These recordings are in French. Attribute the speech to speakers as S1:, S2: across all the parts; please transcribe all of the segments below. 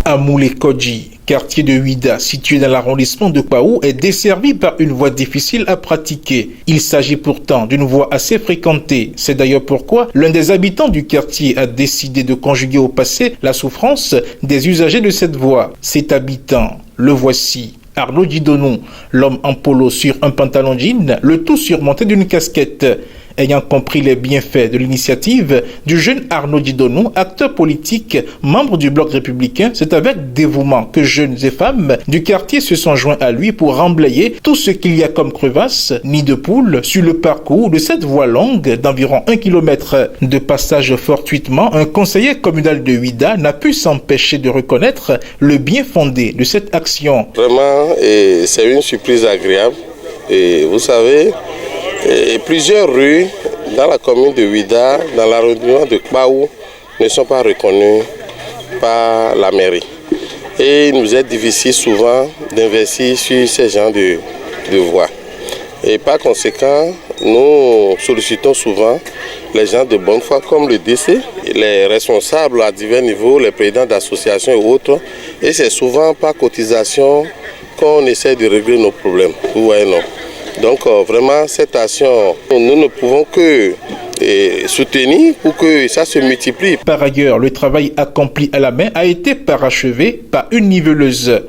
S1: Amoulé-Kodji, quartier de Ouida, situé dans l'arrondissement de Kwaou, est desservi par une voie difficile à pratiquer. Il s'agit pourtant d'une voie assez fréquentée. C'est d'ailleurs pourquoi l'un des habitants du quartier a décidé de conjuguer au passé la souffrance des usagers de cette voie. Cet habitant, le voici. Arnaud Didonou, l'homme en polo sur un pantalon jean, le tout surmonté d'une casquette. Ayant compris les bienfaits de l'initiative du jeune Arnaud Didonou, acteur politique, membre du Bloc républicain, c'est avec dévouement que jeunes et femmes du quartier se sont joints à lui pour remblayer tout ce qu'il y a comme crevasse, nid de poule, sur le parcours de cette voie longue d'environ 1 kilomètre. De passage fortuitement, un conseiller communal de Ouida n'a pu s'empêcher de reconnaître le bien fondé de cette action.
S2: Vraiment, c'est une surprise agréable. Et vous savez, plusieurs rues dans la commune de Ouida, dans l'arrondissement de Kwaou, ne sont pas reconnues par la mairie. Et il nous est difficile souvent d'investir sur ces genres de voies. Et par conséquent, nous sollicitons souvent les gens de bonne foi comme le DC, les responsables à divers niveaux, les présidents d'associations et autres. Et c'est souvent par cotisation qu'on essaie de régler nos problèmes. Vous voyez, non? Donc vraiment, cette action, nous ne pouvons que soutenir pour que ça se multiplie.
S1: Par ailleurs, le travail accompli à la main a été parachevé par une niveleuse.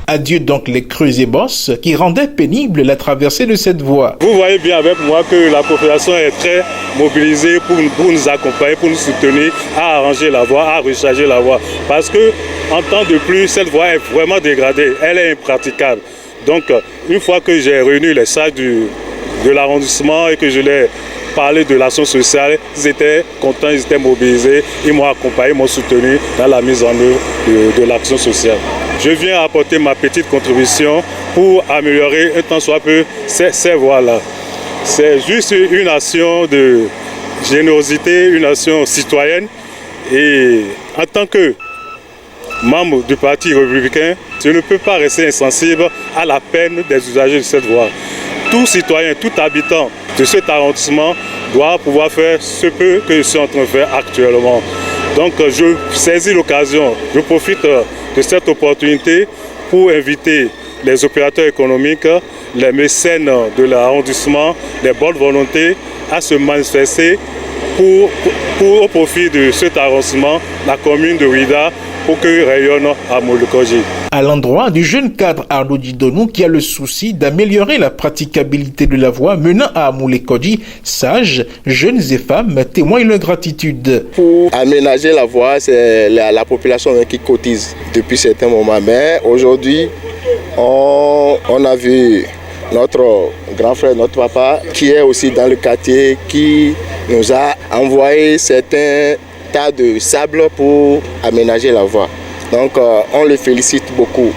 S1: Adieu donc les creux et bosses qui rendaient pénible la traversée de cette voie.
S3: Vous voyez bien avec moi que la population est très mobilisée pour nous accompagner, pour nous soutenir à arranger la voie, à recharger la voie. Parce que en temps de pluie, cette voie est vraiment dégradée, elle est impraticable. Donc une fois que j'ai réuni les sages de l'arrondissement et que je l'ai parler de l'action sociale, ils étaient contents, ils étaient mobilisés, ils m'ont accompagné, m'ont soutenu dans la mise en œuvre de l'action sociale. Je viens apporter ma petite contribution pour améliorer un tant soit peu ces voies-là. C'est juste une action de générosité, une action citoyenne et en tant que membre du Parti républicain, je ne peux pas rester insensible à la peine des usagers de cette voie. Tout citoyen, tout habitant de cet arrondissement doit pouvoir faire ce peu que je suis en train de faire actuellement. Donc je saisis l'occasion, je profite de cette opportunité pour inviter les opérateurs économiques, les mécènes de l'arrondissement, les bonnes volontés à se manifester au profit de cet arrondissement, la commune de Ouida, pour que rayonne Amoulé-Kodji.
S1: À l'endroit du jeune cadre Arnaud Didonou qui a le souci d'améliorer la praticabilité de la voie menant à Amoulé-Kodji, sages, jeunes et femmes témoignent leur gratitude.
S4: Pour aménager la voie, c'est la population qui cotise depuis certains moments. Mais aujourd'hui, on a vu notre grand frère, notre papa, qui est aussi dans le quartier, qui nous a envoyé certains tas de sable pour aménager la voie. Donc on le félicite beaucoup.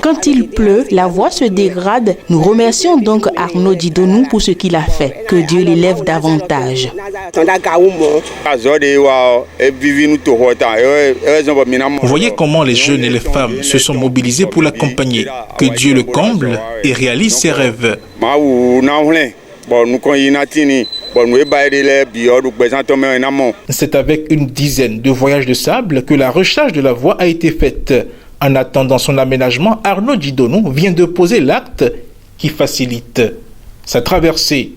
S5: Quand il pleut, la voie se dégrade. Nous remercions donc Arnaud Didonou pour ce qu'il a fait. Que Dieu l'élève davantage.
S1: Voyez comment les jeunes et les femmes se sont mobilisés pour l'accompagner. Que Dieu le comble et réalise ses rêves. C'est avec une dizaine de voyages de sable que la recharge de la voie a été faite. En attendant son aménagement, Arnaud Didonou vient de poser l'acte qui facilite sa traversée.